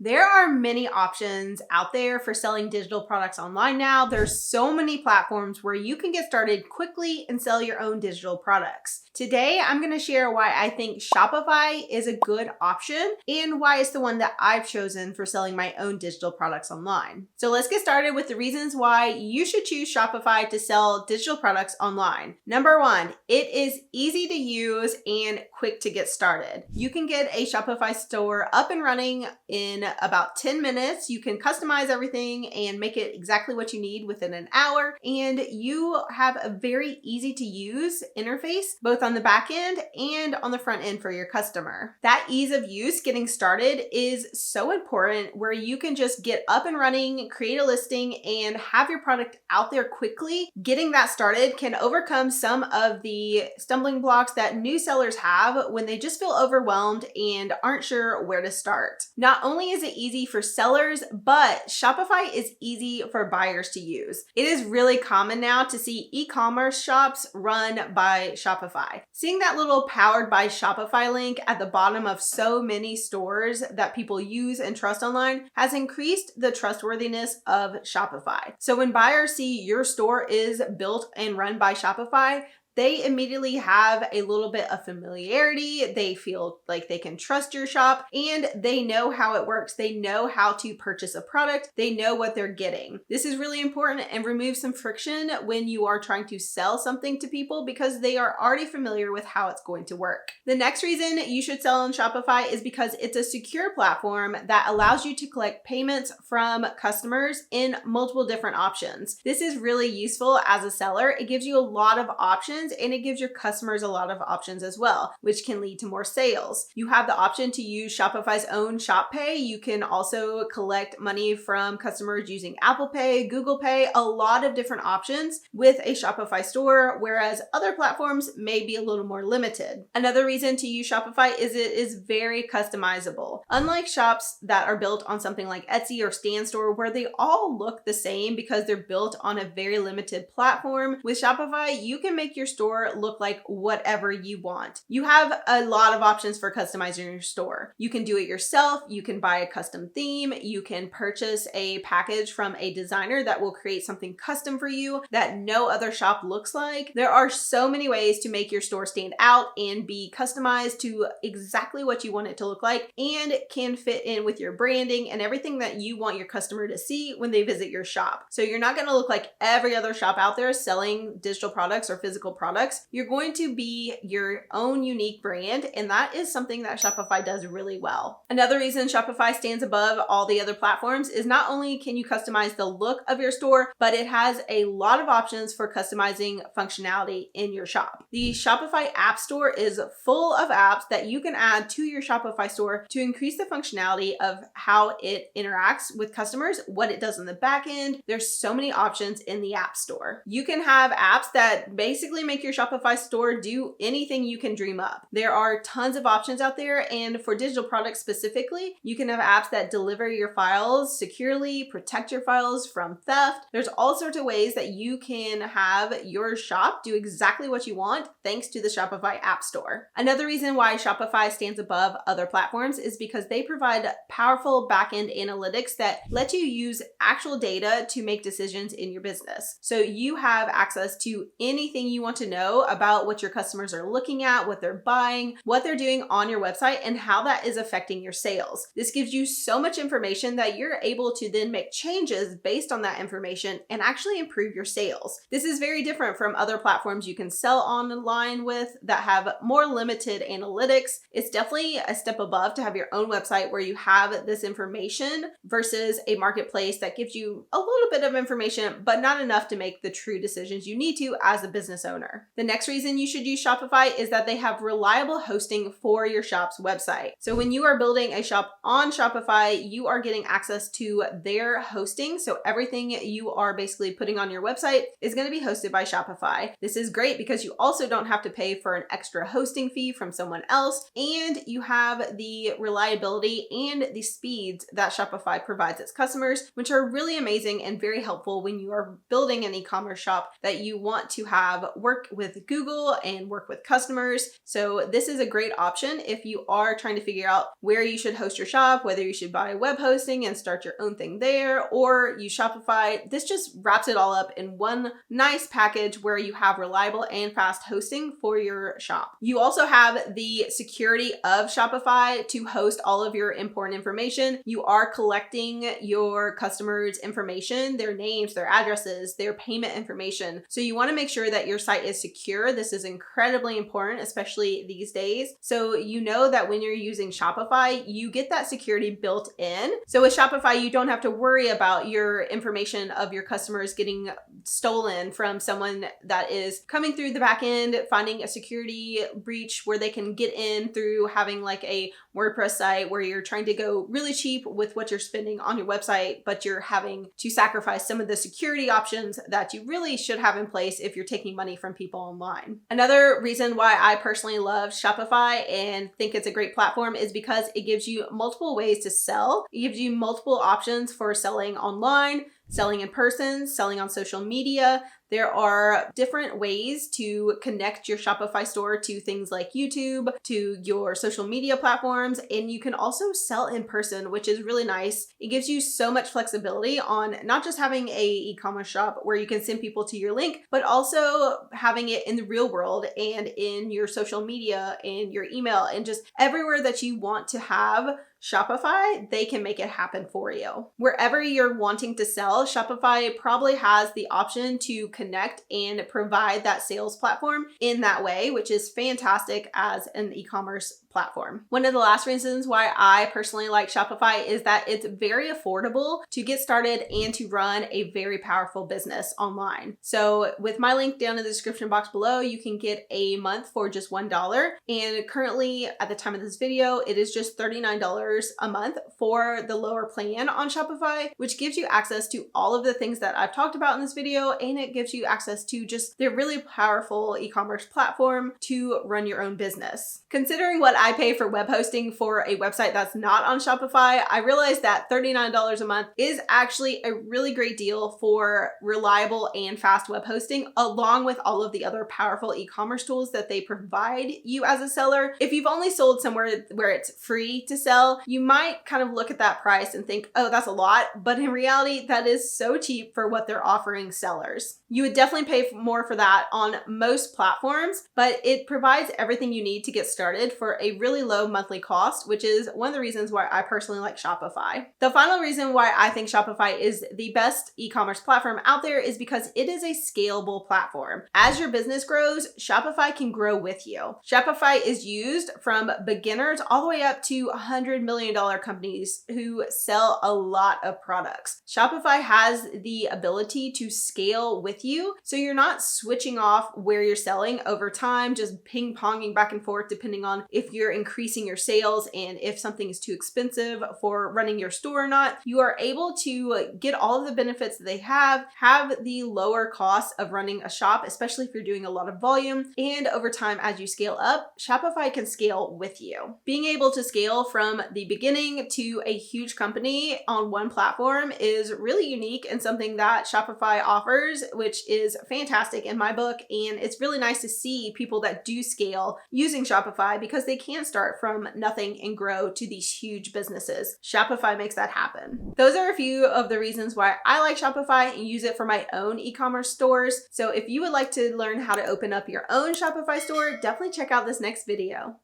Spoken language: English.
There are many options out there for selling digital products online now. There's so many platforms where you can get started quickly and sell your own digital products. Today, I'm going to share why I think Shopify is a good option and why it's the one that I've chosen for selling my own digital products online. So let's get started with the reasons why you should choose Shopify to sell digital products online. Number one, it is easy to use and quick to get started. You can get a Shopify store up and running in about 10 minutes. You can customize everything and make it exactly what you need within an hour. And you have a very easy to use interface, both on the back end and on the front end for your customer. That ease of use getting started is so important, where you can just get up and running, create a listing, and have your product out there quickly. Getting that started can overcome some of the stumbling blocks that new sellers have when they just feel overwhelmed and aren't sure where to start. Not only is it easy for sellers, but Shopify is easy for buyers to use. It is really common now to see e-commerce shops run by Shopify. Seeing that little powered by Shopify link at the bottom of so many stores that people use and trust online has increased the trustworthiness of Shopify. So when buyers see your store is built and run by Shopify, they immediately have a little bit of familiarity. They feel like they can trust your shop and they know how it works. They know how to purchase a product. They know what they're getting. This is really important and removes some friction when you are trying to sell something to people because they are already familiar with how it's going to work. The next reason you should sell on Shopify is because it's a secure platform that allows you to collect payments from customers in multiple different options. This is really useful as a seller. It gives you a lot of options and it gives your customers a lot of options as well, which can lead to more sales. You have the option to use Shopify's own Shop Pay. You can also collect money from customers using Apple Pay, Google Pay, a lot of different options with a Shopify store, whereas other platforms may be a little more limited. Another reason to use Shopify is it is very customizable. Unlike shops that are built on something like Etsy or Stan Store, where they all look the same because they're built on a very limited platform, with Shopify, you can make your store look like whatever you want. You have a lot of options for customizing your store. You can do it yourself. You can buy a custom theme. You can purchase a package from a designer that will create something custom for you that no other shop looks like. There are so many ways to make your store stand out and be customized to exactly what you want it to look like and can fit in with your branding and everything that you want your customer to see when they visit your shop. So you're not going to look like every other shop out there selling digital products or physical products. You're going to be your own unique brand, and that is something that Shopify does really well. Another reason Shopify stands above all the other platforms is not only can you customize the look of your store, but it has a lot of options for customizing functionality in your shop. The Shopify App Store is full of apps that you can add to your Shopify store to increase the functionality of how it interacts with customers, what it does in the back end. There's so many options in the App Store. You can have apps that basically make your Shopify store do anything you can dream up. There are tons of options out there, and for digital products specifically, you can have apps that deliver your files securely, protect your files from theft. There's all sorts of ways that you can have your shop do exactly what you want thanks to the Shopify App Store. Another reason why Shopify stands above other platforms is because they provide powerful backend analytics that let you use actual data to make decisions in your business. So you have access to anything you want to know about what your customers are looking at, what they're buying, what they're doing on your website, and how that is affecting your sales. This gives you so much information that you're able to then make changes based on that information and actually improve your sales. This is very different from other platforms you can sell online with that have more limited analytics. It's definitely a step above to have your own website where you have this information versus a marketplace that gives you a little bit of information, but not enough to make the true decisions you need to as a business owner. The next reason you should use Shopify is that they have reliable hosting for your shop's website. So when you are building a shop on Shopify, you are getting access to their hosting. So everything you are basically putting on your website is going to be hosted by Shopify. This is great because you also don't have to pay for an extra hosting fee from someone else, and you have the reliability and the speeds that Shopify provides its customers, which are really amazing and very helpful when you are building an e-commerce shop that you want to have work work with Google and work with customers. So this is a great option if you are trying to figure out where you should host your shop, whether you should buy web hosting and start your own thing there, or use Shopify. This just wraps it all up in one nice package where you have reliable and fast hosting for your shop. You also have the security of Shopify to host all of your important information. You are collecting your customers' information, their names, their addresses, their payment information. So you want to make sure that your site is secure. This is incredibly important, especially these days. So you know that when you're using Shopify, you get that security built in. So with Shopify, you don't have to worry about your information of your customers getting stolen from someone that is coming through the back end, finding a security breach where they can get in through having like a WordPress site where you're trying to go really cheap with what you're spending on your website, but you're having to sacrifice some of the security options that you really should have in place if you're taking money from people online. Another reason why I personally love Shopify and think it's a great platform is because it gives you multiple ways to sell. It gives you multiple options for selling online, selling in person, selling on social media. There are different ways to connect your Shopify store to things like YouTube, to your social media platforms, and you can also sell in person, which is really nice. It gives you so much flexibility on not just having a e-commerce shop where you can send people to your link, but also having it in the real world and in your social media and your email and just everywhere that you want to have Shopify, they can make it happen for you. Wherever you're wanting to sell, Shopify probably has the option to connect and provide that sales platform in that way, which is fantastic as an e-commerce platform. One of the last reasons why I personally like Shopify is that it's very affordable to get started and to run a very powerful business online. So with my link down in the description box below, you can get a month for just $1. And currently at the time of this video, it is just $39 a month for the lower plan on Shopify, which gives you access to all of the things that I've talked about in this video. And it gives you access to just their really powerful e-commerce platform to run your own business. Considering what I pay for web hosting for a website that's not on Shopify, I realized that $39 a month is actually a really great deal for reliable and fast web hosting, along with all of the other powerful e-commerce tools that they provide you as a seller. If you've only sold somewhere where it's free to sell, you might kind of look at that price and think, oh, that's a lot. But in reality, that is so cheap for what they're offering sellers. You would definitely pay more for that on most platforms, but it provides everything you need to get started for a really low monthly cost, which is one of the reasons why I personally like Shopify. The final reason why I think Shopify is the best e-commerce platform out there is because it is a scalable platform. As your business grows, Shopify can grow with you. Shopify is used from beginners all the way up to $100 million companies who sell a lot of products. Shopify has the ability to scale with you, so you're not switching off where you're selling over time, just ping-ponging back and forth depending on if you're increasing your sales and if something is too expensive for running your store or not. You are able to get all of the benefits that they have the lower cost of running a shop, especially if you're doing a lot of volume. And over time, as you scale up, Shopify can scale with you. Being able to scale from the beginning to a huge company on one platform is really unique and something that Shopify offers, which is fantastic in my book. And it's really nice to see people that do scale using Shopify because they can start from nothing and grow to these huge businesses. Shopify makes that happen. Those are a few of the reasons why I like Shopify and use it for my own e-commerce stores. So if you would like to learn how to open up your own Shopify store, definitely check out this next video.